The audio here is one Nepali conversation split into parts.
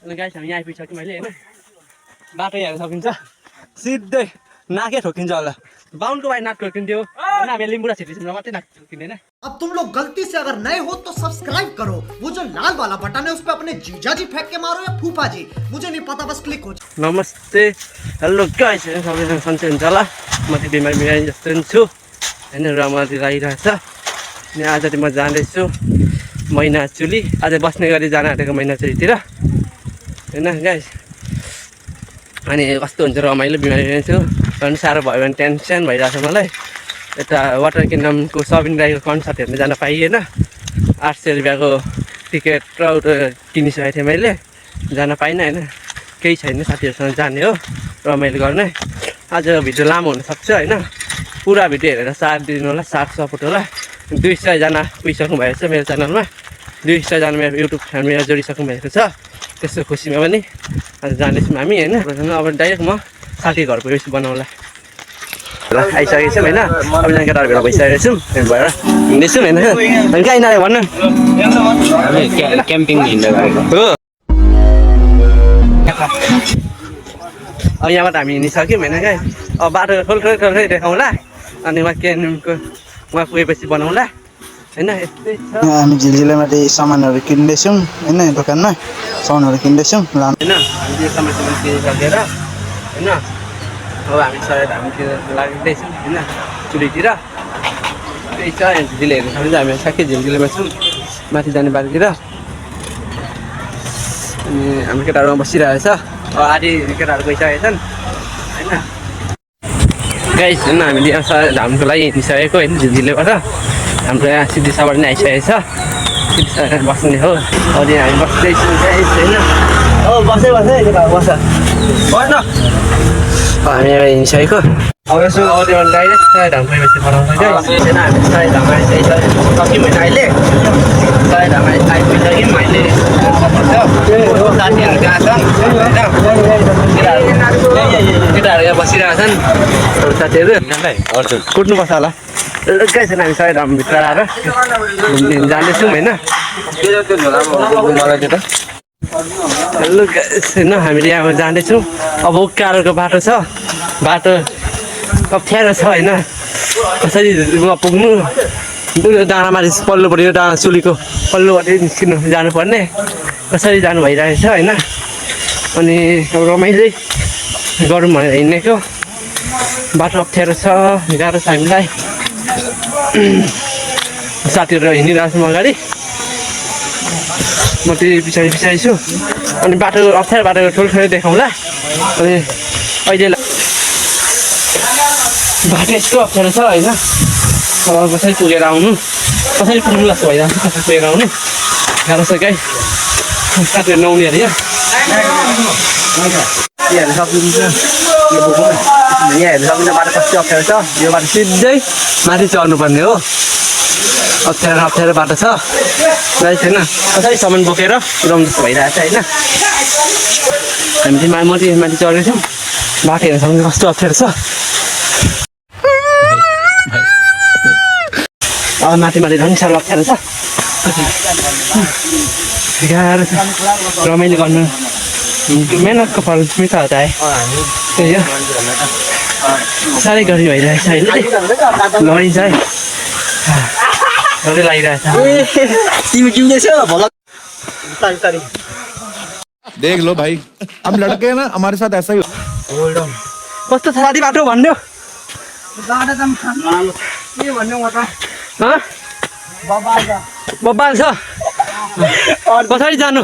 गाइस हामी आइपुगिसक्यौँ मैले होइन बाटो हेर्न सकिन्छ सिधै नाकै ठोकिन्छ होला बाहुनको भाइ नाक ठोकिन्थ्यो होइन हामी लिम्बुडा छिटिसम्म मात्रै नाक ठोकिँदैन अब तुम लोग गलती से अगर नए हो तो सब्सक्राइब करो वो जो लाल वाला बटन है उस पर अपने जीजा जी फेंक के मारो या फूफा जी मुझे नहीं पता बस क्लिक हो जाए नमस्ते हेलो गाइस सबैजना सन्चै हुन्छ होला म चाहिँ बिमारी जस्तो छु होइन रमाइलो लागिरहेछ अनि आज चाहिँ म जाँदैछु मैनाचुली आज बस्ने गरी जान आँटेको मैनाचुलीतिर होइन गाइस अनि कस्तो हुन्छ रमाइलो बिमारी छु झन् साह्रो भयो भने टेन्सन भइरहेछ मलाई यता वाटर किङडमको सबिन राईको कन्सर्ट हेर्न जान पाइएन 800 रुपियाँको टिकट र किनिसकेको थिएँ मैले जान पाइनँ होइन केही छैन साथीहरूसँग जाने हो रमाइलो गर्ने आज भिडियो लामो हुनसक्छ होइन पुरा भिडियो हेरेर साथ दिनु होला साथ सपोर्ट होला 200 जना पुगिसक्नु भएको छ मेरो च्यानलमा 200 जना मेरो युट्युब फ्यामिलीमा जोडिसक्नु भएको छ त्यस्तो खुसीमा पनि आज जाँदैछौँ हामी होइन अब डाइरेक्ट म साथी घर गएपछि बनाउँला ल आइसकेको छौँ होइन सबैजना केटाहरू भेला भइसकेको छौँ भएर हिँड्दैछौँ होइन अनि कहाँ हिँड्यो भन्नु क्याम्पिङ हिँडेको हो अब यहाँबाट हामी हिँडिसक्यौँ होइन क्या अब बाटो खोल्खै देखाउँला अनि उहाँ क्याम्पिङको उहाँ पुगेपछि बनाउँला होइन यस्तै छ हामी झिलझिलेमाथि सामानहरू किन्दैछौँ होइन दोकानमा सामानहरू किन्दैछौँ लानु होइन हामी त्यो सामान किनिसकेर होइन अब हामी सायद हामीतिर लाग्दैछौँ होइन चुलीतिर त्यही छ झिलझिले हेर्नु सक्छ हामी ठ्याक्कै झिलझिलेमा छौँ माथि जाने बाटोतिर अनि हाम्रो केटाहरूमा बसिरहेको छ अब आधी केटाहरू गइसकेका छन् होइन गाइस होइन हामीले यहाँ हाम्रो लागि हिँडिसकेको होइन झिलझिलेबाट हाम्रो यहाँ सिद्धिसाबाट नै आइसकेको छ सिद्धिसा बस्ने हो अनि हामी बस्दैछौँ गाइस होइन बस बस्न हामी यहाँ हिँडिसकेको अब यसो अरू डाइरेक्ट सायद हाम्रो गएपछि बनाउँछ क्या होइन हामी सायद हाम्रो आइसक्यौँ होइन अहिले सायद हाम्रो आइपुगिसक्यौँ अहिले साथीहरू गएको छ केटाहरू यहाँ बसिरहेको छन् साथीहरू कुट्नुपर्छ होला कहीँ छैन हामी सायद हाम्रो भित्र आएर जाँदैछौँ होइन हेलो होइन हामीले यहाँ जाँदैछौँ अब उकालोको बाटो छ बाटो अप्ठ्यारो छ होइन कसरी पुग्नु डाँडामाथि पल्लोपट्टि डाँडा चुलीको पल्लोपट्टि निस्किनु जानुपर्ने कसरी जानु भइरहेको छ होइन अनि अब रमाइलो गरौँ भनेर हिँडेको बाटो अप्ठ्यारो छ गाह्रो छ हामीलाई साथीहरू हिँडिरहेको छौँ अगाडि म त्यही पछाडि छु अनि बाटो अप्ठ्यारो बाटो ठुल्ठुलो देखाउँला अनि अहिले बाटो यस्तो अप्ठ्यारो छ होइन अब कसरी पुगेर आउनु कसरी पुग्नु जस्तो भइरहेको छ कसरी पुगेर आउनु गाह्रो छ गाई साथीहरू नआउने अरे यहाँ हेर्नु सक्नुहुन्छ यहाँ हेर्नु सक्नुहुन्छ बाटो कस्तो अप्ठ्यारो छ यो बाटो सिधै माथि चढ्नुपर्ने हो अप्ठ्यारो बाटो छ गाई छैन कसरी सामान बोकेर पुऱ्याउनु जस्तो भइरहेको छ होइन हामी चाहिँ माथि चढ्दैछौँ बाटो हेर्न सक्नुहुन्छ कस्तो अप्ठ्यारो छ अब माथि झन् साह्रो अप्ठ्यारो छ गाह्रो छ रमाइलो गर्नु मेहनतको फल मिठो होता है त्यही हो साह्रै गर्मी भइरहेको छ अहिले लडिन्छ है लागिरहेछ देख लो भाई हम लड़के हैं ना हमारे साथ ऐसा ही कस्तो छ साथी बाटो भन्नु बब्बाल छ कसरी जानु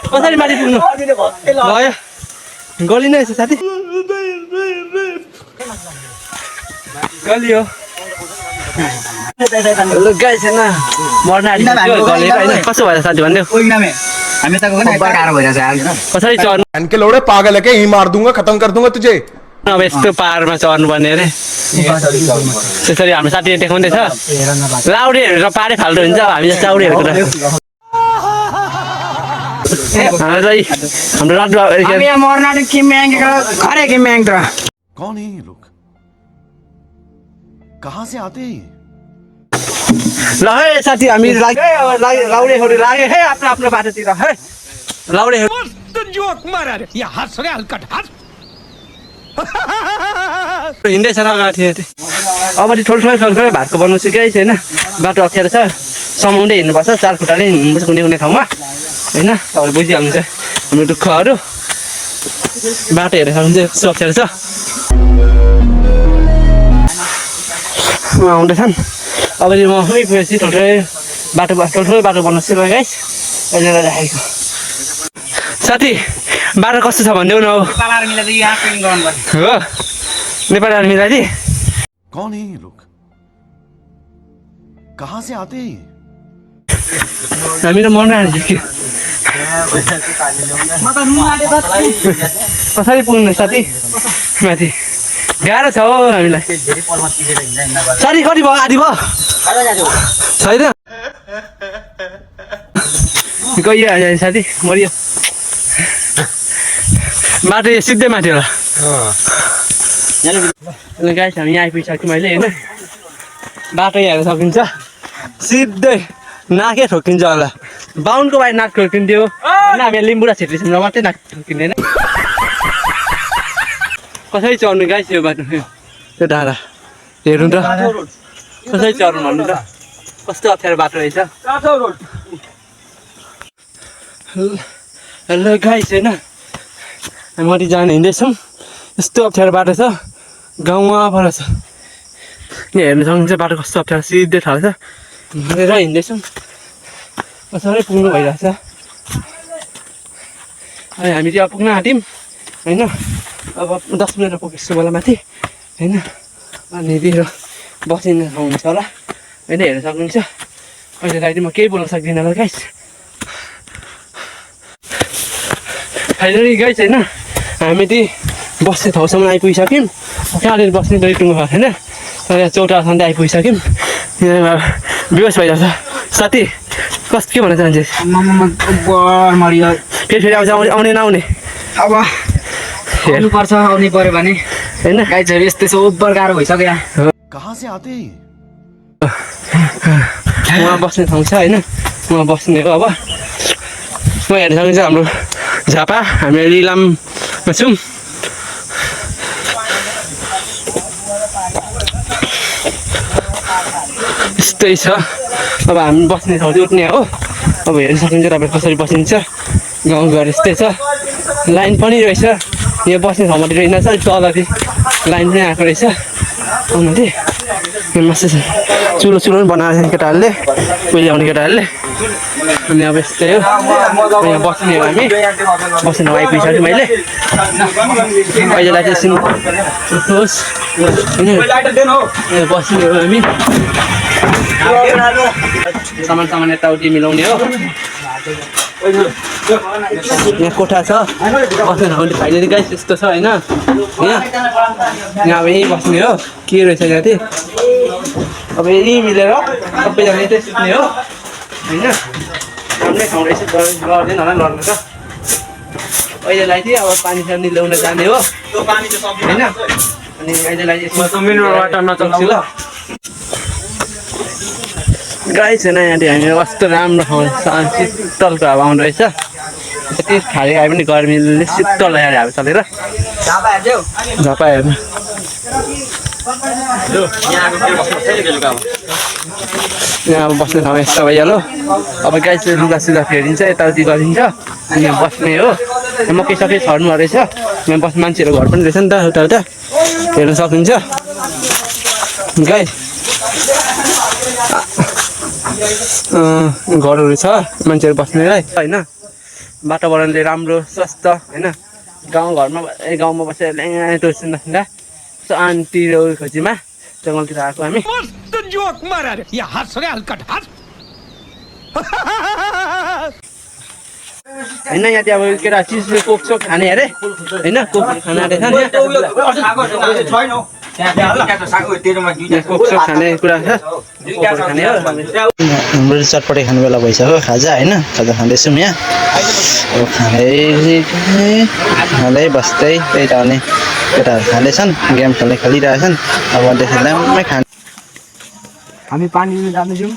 कसरी माथि पुग्नु भयो गली नै छ साथी गली हो गाइस हैन मर्न आँटेको कसो भएर साथी भन्नु कसरी चढ्नु के लोड़े पागल है क्या यहीं मार दूंगा खत्म कर दूंगा तुझे अब यस्तो पाहाडमा चढ्नु पर्ने अरे त्यसरी हाम्रो साथीले देखाउँदैछ लाउडीहरू त पाहाडै फाल्टो हुन्छ हामी जस्तो चाउडीहरूको हाम्रो रात कौन है ये लोग कहाँ से आते हैं ल है साथी हामी लाग्यो है अब लाउरेहरू लाग्यो है आफ्नो आफ्नो बाटोतिर है लाउरेहरू हिँड्दैछ अगाडि अब ठुल्ठुलो भातको बनाउनु सिकेकै छैन बाटो अप्ठ्यारो छ समाउँदै हिँड्नुपर्छ 4 खुट्टाले हिँड्नुपर्छ कुनै कुनै ठाउँमा होइन तपाईँले बुझिहाल्नुहुन्छ हाम्रो दुःखहरू बाटो हेरेर सक्नुहुन्छ कस्तो अप्ठ्यारो छ आउँदैछन् अब म पुगेपछि ठुल्ठुलो बाटो बनाउनु सिकेँ गाइस अहिले राखेको साथी बाटो कस्तो छ भनिदेऊ न हो नेपाली आर्मी मिलाइदिए कौन है ये लोग कहाँ से आते हैं हामी त मर्न आँटेको के कसरी पुग्नु साथी माथि गाह्रो छ हो हामीलाई साथी कति भयो आधी भयो छैन गइहाल्यो साथी मरियो बाटो सिधै माथि होला गाइस हामी यहाँ आइपुगिसक्यौँ अहिले होइन बाटो हेर्न सकिन्छ सिधै नाकै ठोकिन्छ होला बाहुनको बाहिर नाक ठोकिन्थ्यो होइन हामी लिम्बु र छेत्री छिमेर मात्रै नाक ठोकिँदैन कसरी चढ्नु गाइस यो बाटो यो डाँडा हेर्नु त कसरी चढ्नु भन्नु त कस्तो अप्ठ्यारो बाटो रहेछ हेलो गाइस होइन हामी माथि जान हिँड्दैछौँ यस्तो अप्ठ्यारो बाटो छ गाउँमा पर छ यहाँ हेर्नु सक्नुहुन्छ बाटो कस्तो अप्ठ्यारो सिधै ठाउँ छ हिँडेर हिँड्दैछौँ कसरी पुग्नु भइरहेछ अनि हामी चाहिँ अब पुग्न आँट्यौँ होइन अब 10 मिनटमा पुगेछु मलाई माथि होइन अनि दिएर बसिने ठाउँ हुन्छ होला होइन हेर्न सक्नुहुन्छ अहिलेलाई चाहिँ म केही बोल्न सक्दिनँ होला गाइस फाइनली गाइस होइन हामी चाहिँ बस्ने ठाउँसम्म आइपुगिसक्यौँ कहाँनिर बस्ने गरी टुङ्गो भएको छैन यहाँ चौतारासम्म आइपुगिसक्यौँ यहाँ बेहोस भइरहेछ साथी के भन्न चाहन्छस् फेरि आउँछ आउने नआउने अब आउनुपर्छ आउनै पर्यो भने होइन गाइजहरू यस्तै ओभर गाह्रो भइसक्यो कहाँ से आते हैं उहाँ बस्ने ठाउँ छ होइन उहाँ बस्ने हो अब म हेर्न सक्नुहुन्छ हाम्रो झापा हामी इलाममा छौँ यस्तै छ अब हामी बस्ने ठाउँ चाहिँ उठ्ने हो अब हेर्न सक्नुहुन्छ तपाईँ कसरी बसिन्छ गाउँघर यस्तै छ लाइन पनि रहेछ यहाँ बस्ने ठाउँमा रहेन छ तलदेखि लाइन पनि आएको रहेछ आउनु मासु चुलो पनि बनाएको छ केटाहरूले पहिले आउने केटाहरूले अनि अब यस्तै हो यहाँ बस्ने हो हामी बस्ने ठाउँ आइपुगिसक्यो मैले अहिलेलाई चाहिँ एकछिन उठ्नुहोस् होइन बस्ने हो हामी सामान यताउति मिलाउने हो यहाँ कोठा छ बस्ने ठाउँ फाइनली गाइस यस्तो छ होइन यहाँ अब यहीँ बस्ने हो के रहेछ यहाँ चाहिँ अब यहीँ मिलेर सबैजना यतै सुत्ने हो होइन राम्रै ठाउँ रहेछ गर्दैन होला लड्नु त अहिलेलाई चाहिँ अब पानी सानी ल्याउन जाने हो होइन अनि अहिलेलाई नचल्छु ल गाई छैन यहाँ हामी कस्तो राम्रो ठाउँ शीतलको हावा आउँदो रहेछ यति खाली आयो पनि गर्मीले शीतल यहाँ हावा चलेर झापा हेर्नु यहाँ अब बस्ने ठाउँ यस्तो भइहाल्यो अब गाई चाहिँ लुगा सुगा फेरिन्छ यताउति गरिन्छ यहाँ बस्ने हो मकै छर्नु रहेछ यहाँ मान्छेहरू घर पनि रहेछ नि त उता हेर्न सक्नुहुन्छ गाई घरहरू छ मान्छेहरू बस्नेलाई होइन वातावरणले राम्रो स्वस्थ होइन गाउँमा बसेर ल्याङ टोर्छन् शान्ति खोजीमा जङ्गलतिर आएको हामी होइन यहाँ चाहिँ अब केटा चिज कोकसोक खाने अरे होइन कोक खाना रहेछ कोकसोक खाने कुरा छ खाने हो हाम्रो चटपटे खाने बेला भइसक्यो खाजा होइन खाजा खाँदैछौँ यहाँ अब खाँदै बस्दै त्यही त अनि केटाहरू खाँदैछन् गेम खेलिरहेछन् अब त्यसरी दाममै खाने हामी पानी जाँदैछौँ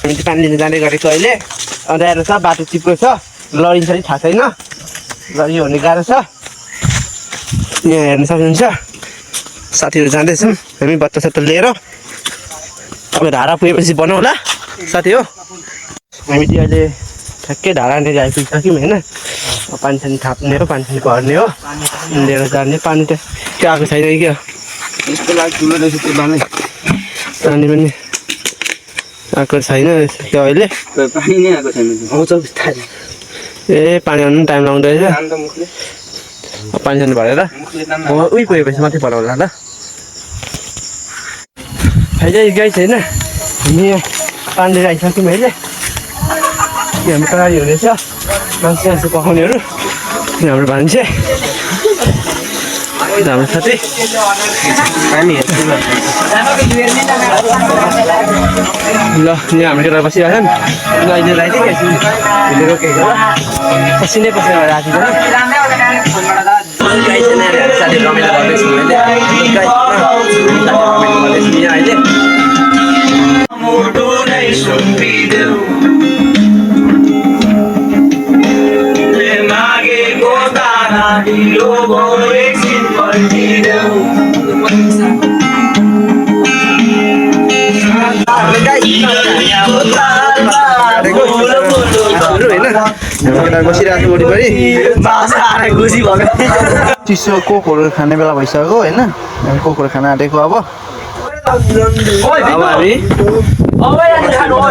हामी चाहिँ पानी लिन जाँदै गरेको अहिले अँध्यारो छ बाटो चिप्लो छ लडिन्छ कि थाहा छैन लडियो भने गाह्रो छ यहाँ हेर्न सक्नुहुन्छ साथीहरू जाँदैछौँ हामी बत्ता सत्ता लिएर अब धारा पुगेपछि बनाउँला साथी हो हामी चाहिँ अहिले ठ्याक्कै धारानिर आइपुगिसक्यौँ होइन पानी सानी थाप्ने हो पानी सानी भर्ने हो लिएर जाने पानी त त्यो आएको छैन कि क्या यसको लागि ठुलो रहेछ त्यो बानै पानी पनि आएको छैन त्यो अहिले पानी नै आएको छैन आउँछ बिस्तारै ए पानी आउनु पनि टाइम लाग्दो रहेछ अन्त मुखले पानी सानी भरेर उही पुगेपछि मात्रै भराउँला ल अहिले गाई छैन हामी यहाँ पानी लिएर आइसक्यौँ अहिले हाम्रो तयारी हुनेछ मान्छे मान्छे पकाउनेहरू हाम्रो भान्से हाम्रो साथी ल यहाँ हाम्रो केटा बसिरहेछन् अहिले राइदिए रोकेको पसिनै पसेर राति गाई छैन साथी रमाइलो गर्दैछु मैले यहाँ अहिले बसिरहेको वरिपरि चिसो कोकहरू खाने बेला भइसक्यो होइन हामी कोकहरू खान आँटेको अब हामी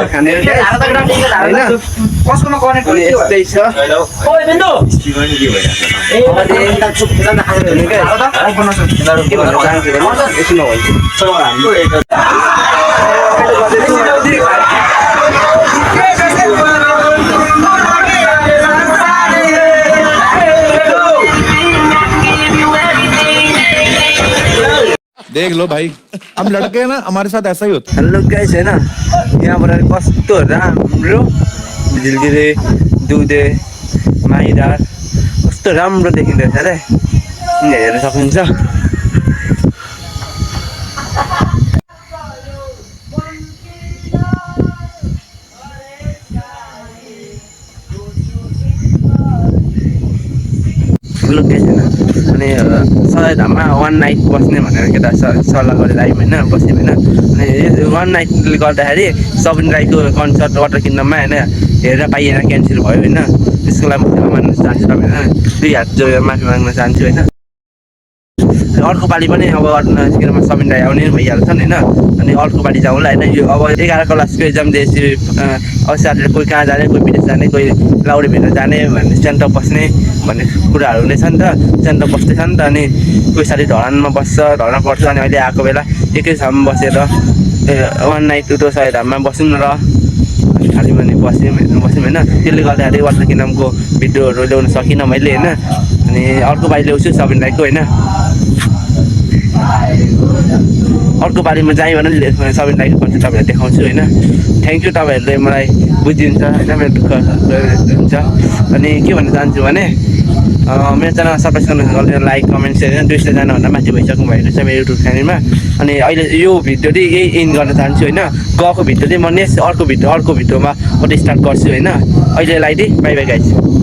खाने यस्तै छ देख लो भाई हम लड़के हैं ना हमारे साथ ऐसा ही होता हेलो गाइस होइन यहाँबाट कस्तो राम्रो झिल्गिरे दुधे माइदार कस्तो राम्रो देखिँदैछ अरे हेर्न सक्नुहुन्छ हेलो गाइस होइन अनि सयधाममा 1 नाइट बस्ने भनेर केटा सल्लाह गरेर आयौँ होइन बस्यौँ होइन अनि 1 नाइटले गर्दाखेरि सबिन राईको कन्सर्ट वाटर किङ्डममा होइन हेरेर पाइएन क्यान्सल भयो होइन त्यसको लागि म खेला मान्न चाहन्छु तपाईँ होइन 2 हात जोडेर माफी माग्न चाहन्छु होइन अर्को पालि पनि अब सबिन राई आउने भइहाल्छन् होइन अनि अर्को पालि जाउँला होइन यो अब 11 क्लासको एक्जाम दिएपछि अब साथीहरू कोही कहाँ जाने कोही विदेश जाने कोही लाउडे भेट्न जाने भन्ने सेन्टर बस्ने भन्ने कुराहरू हुनेछ नि त सेन्टर बस्दैछ नि त अनि कोही साथी ढलानमा बस्छ ढलान पर्छ अनि अहिले आएको बेला एकै ठाउँमा बसेर 1 नाइट टुटो सयधाममा बसौँ न र खालि भने बस्यौँ होइन त्यसले गर्दाखेरि वाटर किङ्डमको भिडियोहरू ल्याउन सकिनँ मैले होइन अनि अर्को पालि ल्याउँछु सबिन राईको होइन अर्को पालिमा जाइ भने सबिन राईको कन्सर्ट तपाईँहरूलाई देखाउँछु होइन थ्याङ्क यू तपाईँहरूले मलाई बुझिदिन्छ होइन मेरो दुःख हुन्छ अनि के भन्न चाहन्छु भने मेरो च्यानल सब्सक्राइब गर्नु लाइक कमेन्ट सेयर 200 जानुभन्दा माथि भइसक्नु भएको छ मेरो युट्युब च्यानलमा अनि अहिले यो भिडियो चाहिँ यही एन्ड गर्न चाहन्छु होइन गएको भिडियो चाहिँ म नेक्स्ट अर्को भिडियोमा म स्टार्ट गर्छु होइन अहिलेलाई चाहिँ बाई बाई गाइस